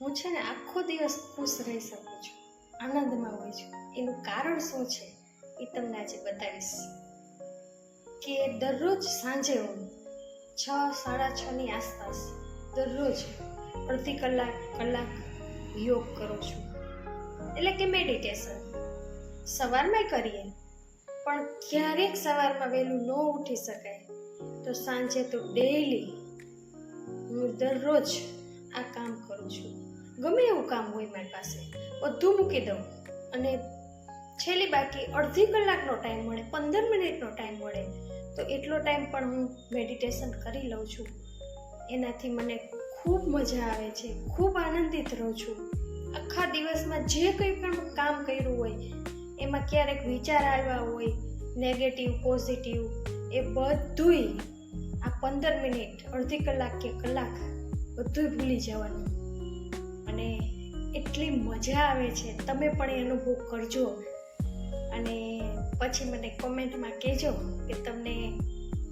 હું છે ને આખો દિવસ ખુશ રહી શકું છું, આનંદમાં હોય છું. એનું કારણ શું છે એ તમને આજે બતાવીશ. કે દરરોજ સાંજે હું 6-6:30 ની આસપાસ દરરોજ અડધી કલાક યોગ કરું છું, એટલે કે મેડિટેશન. સવારમાં કરીએ, પણ ક્યારેક સવારમાં વહેલું ન ઉઠી શકાય તો સાંજે તો ડેઈલી હું દરરોજ આ કામ કરું છું. ગમે એવું કામ હોય મારી પાસે બધું મૂકી દઉં અને છેલ્લી બાકી અડધી કલાકનો ટાઈમ મળે, 15 મિનિટનો ટાઈમ મળે તો એટલો ટાઈમ પણ હું મેડિટેશન કરી લઉં છું. એનાથી મને ખૂબ મજા આવે છે, ખૂબ આનંદિત રહું છું. આખા દિવસમાં જે કંઈ પણ કામ કર્યું હોય એમાં ક્યારેક વિચાર આવ્યા હોય નેગેટિવ પોઝિટિવ, એ બધુંય આ 15 મિનિટ અડધી કલાક કે કલાક બધું ભૂલી જવાનું અને એટલી મજા આવે છે. તમે પણ એ અનુભવ કરજો અને પછી મને કોમેન્ટમાં કહેજો કે તમને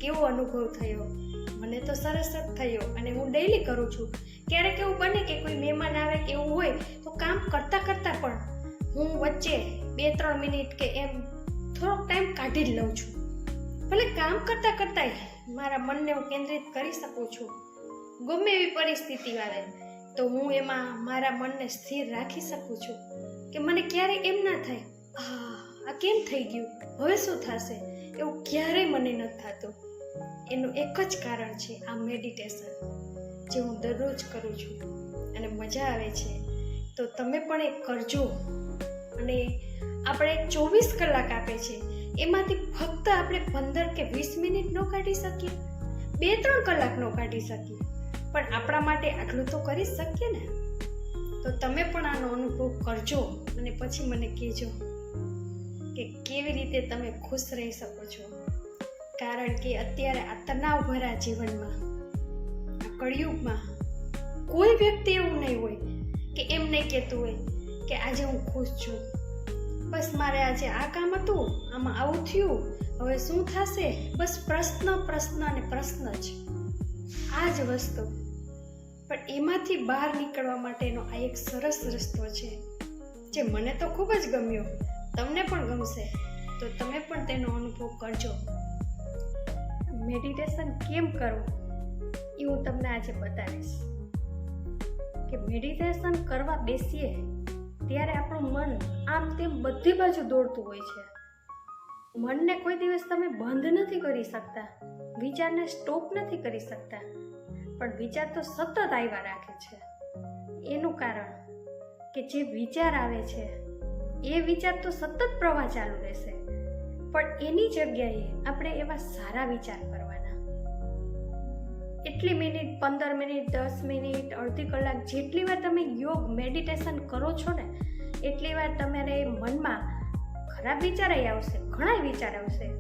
કેવો અનુભવ થયો. મને તો સરસ જ થયો અને હું ડેઈલી કરું છું. ક્યારેક એવું બને કે કોઈ મહેમાન આવે કે એવું હોય તો કામ કરતાં પણ હું વચ્ચે 2-3 મિનિટ કે એમ થોડોક ટાઈમ કાઢી જ લઉં છું. ભલે કામ કરતાં મારા મનને હું કેન્દ્રિત કરી શકું છું. ગમે એવી પરિસ્થિતિ આવે તો હું એમાં મારા મનને સ્થિર રાખી શકું છું કે મને ક્યારેય એમ ના થાય આ કેમ થઈ ગયું, હવે શું થશે, એવું ક્યારેય મને નથી થતું. એનું એક જ કારણ છે આ મેડિટેશન, જે હું દરરોજ કરું છું અને મજા આવે છે. તો તમે પણ એ કરજો. અને આપણે 24 કલાક આપે છે, એમાંથી ફક્ત આપણે 15 કે 20 મિનિટ ન કાઢી શકીએ, 2-3 કલાક ન કાઢી શકીએ, પણ આપણા માટે આટલું તો કરી શકીએ ને. તો તમે પણ આનો અનુભવ કરજો અને પછી મને કહેજો કે કેવી રીતે તમે ખુશ રહી શકો છો. કારણ કે અત્યારે આ તણાવભરા જીવનમાં, આ કળિયુગમાં કોઈ વ્યક્તિ એવું નહીં હોય કે એમ નહીં કહેતું હોય કે આજે હું ખુશ છું, બસ મારે આજે આ કામ હતું, આમાં આવું થયું, હવે શું થશે, બસ પ્રશ્ન અને પ્રશ્ન જ, આ જ વસ્તુ. પણ એમાંથી બહાર નીકળવા માટેનો આ એક સરસ રસ્તો છે જે મને તો ખૂબ જ ગમ્યો. તમને પણ ગમશે તો તમે પણ તેનો અનુભવ કરજો. મેડિટેશન કેમ કરવું એ હું તમને આજે બતાવીશ. કે મેડિટેશન કરવા બેસીએ ત્યારે આપણું મન આમ તેમ બધી બાજુ દોડતું હોય છે. મનને કોઈ દિવસ તમે બંધ નથી કરી શકતા, વિચારને સ્ટોપ નથી કરી શકતા, પણ વિચાર તો સતત આવ્યા રાખે છે. એનું કારણ કે જે વિચાર આવે છે એ વિચાર તો સતત પ્રવાહ ચાલુ રહેશે, પણ એની જગ્યાએ આપણે એવા સારા વિચાર કરવાના. એટલી મિનિટ, 15 મિનિટ, 10 મિનિટ, અડધી કલાક, જેટલી વાર તમે યોગ મેડિટેશન કરો છો ને એટલી વાર તમારે મનમાં ખરાબ વિચાર આવશે, ઘણા વિચાર આવશે,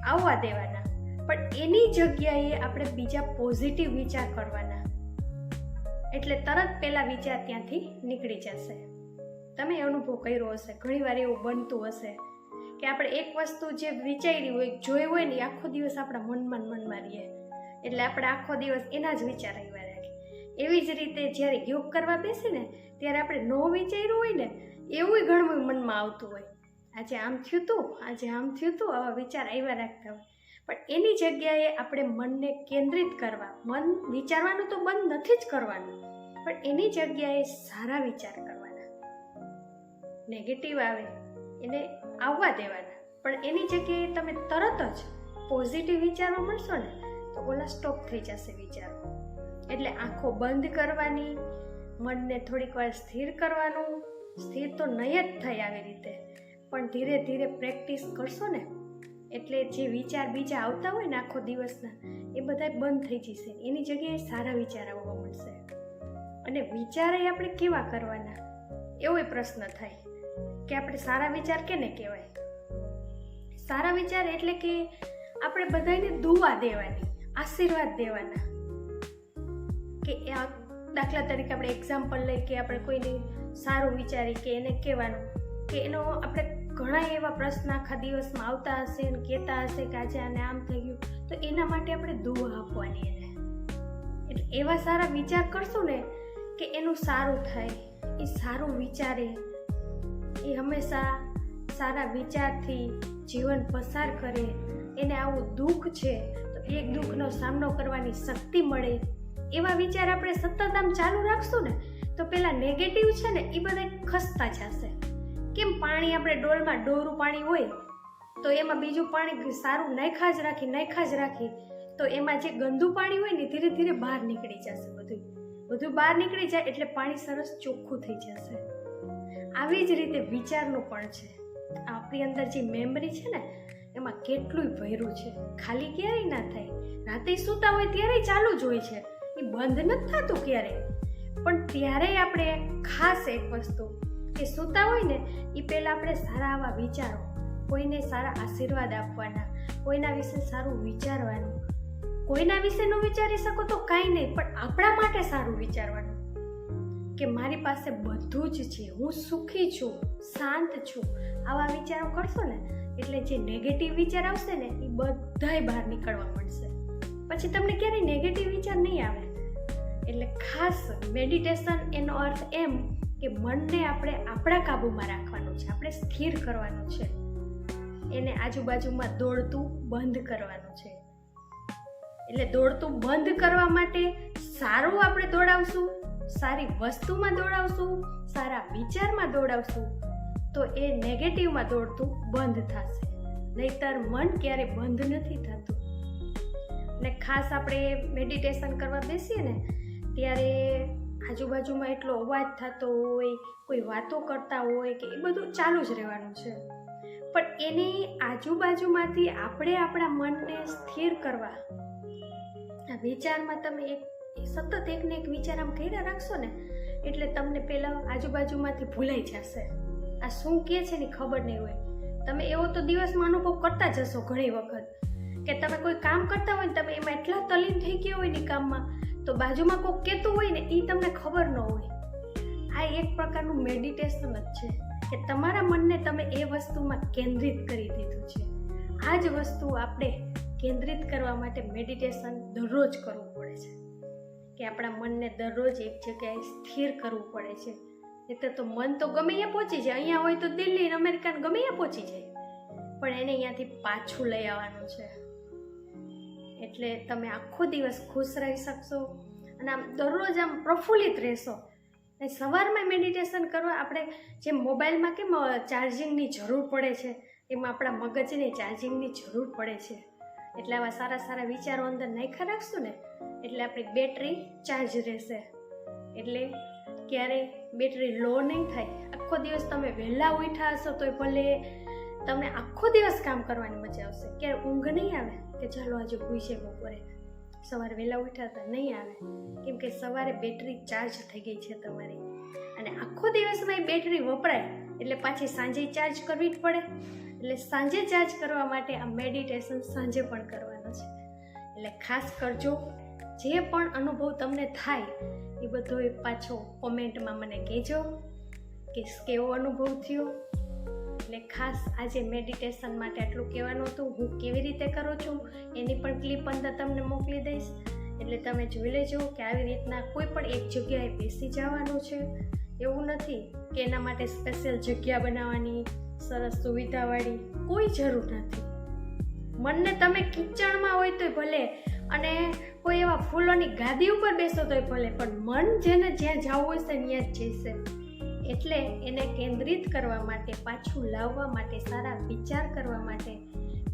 આવવા દેવાના, પણ એની જગ્યાએ આપણે બીજા પોઝિટિવ વિચાર કરવાના. એટલે તરત પેલા વિચાર ત્યાંથી નીકળી જશે. તમે અનુભવ કર્યો હશે, ઘણીવાર એવું બનતું હશે કે આપણે એક વસ્તુ જે વિચારી હોય, જોઈ હોય ને, આખો દિવસ આપણા મનમાં રહીએ, એટલે આપણે આખો દિવસ એના જ વિચાર આવ્યા રાખીએ. એવી જ રીતે જ્યારે યોગ કરવા બેસીએ ને ત્યારે આપણે ન વિચાર્યું હોય ને એવું ઘણું મનમાં આવતું હોય. આજે આમ થયું હતું, આવા વિચાર આવ્યા રાખતા હોય, પણ એની જગ્યાએ આપણે મનને કેન્દ્રિત કરવા, મન વિચારવાનું તો બંધ નથી જ કરવાનું, પણ એની જગ્યાએ સારા વિચાર કરવાના. નેગેટિવ આવે એને આવવા દેવાના, પણ એની જગ્યાએ તમે તરત જ પોઝિટિવ વિચારવા મળશો ને તો ઓલા સ્ટોપ થઈ જશે વિચારો. એટલે આંખો બંધ કરવાની, મનને થોડીક વાર સ્થિર કરવાનું. સ્થિર તો નહીં જ થાય આવી રીતે, પણ ધીરે ધીરે પ્રેક્ટિસ કરશો ને એટલે જે વિચાર બીજા આવતા હોય ને આખો દિવસના એ બધા બંધ થઈ જશે. એની જગ્યાએ સારા વિચાર આવવા મળશે. અને વિચાર આપણે કેવા કરવાના એવો પ્રશ્ન થાય કે આપણે સારા વિચાર કેને કહેવાય? સારા વિચાર એટલે કે આપણે બધાને દુઆ દેવાની, આશીર્વાદ દેવાના. કે દાખલા તરીકે આપણે એક્ઝામ્પલ લઈ કે આપણે કોઈને સારું વિચારી કે એને કહેવાનું કે એનો આપણે ઘણા એવા પ્રશ્ન આખા દિવસમાં આવતા હશે અને કહેતા હશે કે આજે આને આમ થઈ ગયું, તો એના માટે આપણે દુઆ આપવાની એને. એટલે એવા સારા વિચાર કરશું ને કે એનું સારું થાય, એ સારું વિચારે, એ હંમેશા સારા વિચારથી જીવન પસાર કરે, એને આવું દુઃખ છે તો એક દુઃખનો સામનો કરવાની શક્તિ મળે, એવા વિચાર આપણે સતત આમ ચાલુ રાખશું ને તો પેલા નેગેટિવ છે ને એ બધા ખસતા જશે. કેમ પાણી આપણે ડોલમાં ડોરું પાણી હોય તો એમાં બીજું પાણી સારું નાખ્યા જ રાખી તો એમાં જે ગંદુ પાણી હોય ને ધીરે ધીરે બહાર નીકળી જશે. બધું બહાર નીકળી જાય એટલે પાણી સરસ ચોખ્ખું થઈ જશે. આવી જ રીતે વિચારનું પણ છે. આપણી અંદર જે મેમરી છે ને એમાં કેટલું ભર્યું છે, ખાલી ક્યારેય ના થાય. રાતે સૂતા હોય ત્યારે ચાલુ જ હોય છે, એ બંધ નથી થતું ક્યારેય. પણ ત્યારે આપણે ખાસ એક વસ્તુ કે સૂતા હોય ને એ પહેલાં આપણે સારા આવા વિચારો, કોઈને સારા આશીર્વાદ આપવાના, કોઈના વિશે સારું વિચારવાનું. કોઈના વિશે ન વિચારી શકો તો કાંઈ નહીં, પણ આપણા માટે સારું વિચારવાનું કે મારી પાસે બધું જ છે, હું સુખી છું, શાંત છું. આવા વિચારો કરશો ને એટલે જે નેગેટિવ વિચાર આવશે ને એ બધાય બહાર નીકળવા મળશે. પછી તમને ક્યારેય નેગેટિવ વિચાર નહીં આવે. એટલે ખાસ મેડિટેશન એનો અર્થ એમ કે મનને આપણે આપણા કાબૂમાં રાખવાનું છે, આપણે સ્થિર કરવાનું છે, એને આજુબાજુમાં દોડતું બંધ કરવાનું છે. એટલે દોડતું બંધ કરવા માટે સારું આપણે દોડાવશું, સારી વસ્તુમાં દોડાવશું, સારા વિચારમાં દોડાવશું તો એ નેગેટિવમાં દોડતું બંધ થશે. નહીંતર મન ક્યારે બંધ નથી થતું. અને ખાસ આપણે મેડિટેશન કરવા બેસીએ ને ત્યારે આજુબાજુમાં એટલો અવાજ થતો હોય, કોઈ વાતો કરતા હોય કે એ બધું ચાલુ જ રહેવાનું છે. પણ એની આજુબાજુમાંથી આપણે આપણા મનને સ્થિર કરવા, આ વિચારમાં તમે સતત એકને એક વિચાર આમ કર્યા રાખશો ને એટલે તમને પહેલાં આજુબાજુમાંથી ભૂલાઈ જશે. આ શું કહે છે ને ખબર નહીં હોય. તમે એવો તો દિવસમાં અનુભવ કરતા જશો ઘણી વખત કે તમે કોઈ કામ કરતા હોય ને તમે એમાં એટલા તલ્લીન થઈ ગયા હોય ને કામમાં તો બાજુમાં કોઈ કહેતું હોય ને એ તમને ખબર ન હોય. આ એક પ્રકારનું મેડિટેશન જ છે કે તમારા મનને તમે એ વસ્તુમાં કેન્દ્રિત કરી દીધું છે. આ જ વસ્તુ આપણે કેન્દ્રિત કરવા માટે મેડિટેશન દરરોજ કરવું પડે છે કે આપણા મનને દરરોજ એક જગ્યાએ સ્થિર કરવું પડે છે. એટલે તો મન તો ગમે ત્યાં પહોંચી જાય, અહીંયા હોય તો દિલ્હી ને અમેરિકા ગમે ત્યાં પહોંચી જાય, પણ એને અહીંયાથી પાછું લઈ આવવાનું છે. એટલે તમે આખો દિવસ ખુશ રહી શકશો અને આમ દરરોજ આમ પ્રફુલ્લિત રહેશો. અને સવારમાં મેડિટેશન કરવા આપણે જેમ મોબાઈલમાં કેમ ચાર્જિંગની જરૂર પડે છે એમાં આપણા મગજને ચાર્જિંગની જરૂર પડે છે. એટલે આવા સારા સારા વિચારો અંદર નાખ્યા રાખશું ને એટલે આપણી બેટરી ચાર્જ રહેશે. એટલે ક્યારેય બેટરી લો નહીં થાય. આખો દિવસ તમે વહેલા ઉઠ્યા હશો તોય ભલે તમને આખો દિવસ કામ કરવાની મજા આવશે. ક્યારે ઊંઘ નહીં આવે કે ચાલો આજે હુઈ છે બપોરે, સવારે વહેલા ઉઠ્યા હતા નહીં આવે, કેમ કે સવારે બેટરી ચાર્જ થઈ ગઈ છે તમારી. અને આખો દિવસમાં એ બેટરી વપરાય એટલે પાછી સાંજે ચાર્જ કરવી જ પડે. એટલે સાંજે ચાર્જ કરવા માટે આ મેડિટેશન સાંજે પણ કરવાનું છે. એટલે ખાસ કરજો. જે પણ અનુભવ તમને થાય એ બધો પાછો કોમેન્ટમાં મને કહેજો કે કેવો અનુભવ થયો. એટલે ખાસ આજે મેડિટેશન માટે આટલું કહેવાનું હતું. હું કેવી રીતે કરું છું એની પણ ક્લિપ અંદર તમને મોકલી દઈશ. એટલે તમે જોઈ લેજો કે આવી રીતના કોઈ પણ એક જગ્યાએ બેસી જવાનું છે. એવું નથી કે એના માટે સ્પેશિયલ જગ્યા બનાવવાની, સરસ સુવિધાવાળી કોઈ જરૂર નથી. મનને તમે કિચડમાં હોય તોય ભલે અને કોઈ એવા ફૂલોની ગાદી ઉપર બેસો તોય ભલે, પણ મન જેને જ્યાં જવું હોય છે ત્યાં જ જશે. એટલે એને કેન્દ્રિત કરવા માટે, પાછું લાવવા માટે, સારા વિચાર કરવા માટે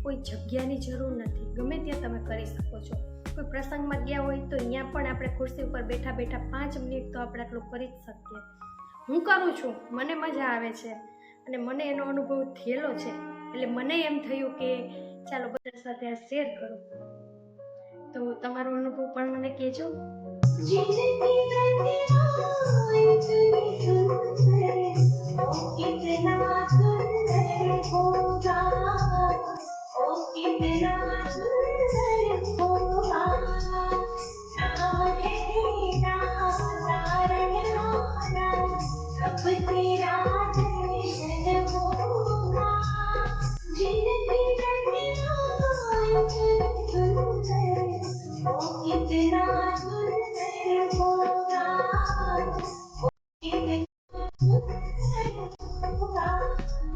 કોઈ જગ્યાની જરૂર નથી. ગમે ત્યાં તમે કરી શકો છો. કોઈ પ્રસંગમાં ગયા હોય તો અહીંયા પણ આપણે ખુરશી ઉપર બેઠા બેઠા 5 મિનિટ તો આપણે આટલું કરી જ શકીએ. હું કરું છું, મને મજા આવે છે અને મને એનો અનુભવ થયેલો છે. એટલે મને એમ થયું કે ચાલો બધા સાથે આ શેર કરું. તો તમારો અનુભવ પણ મને કહેજો.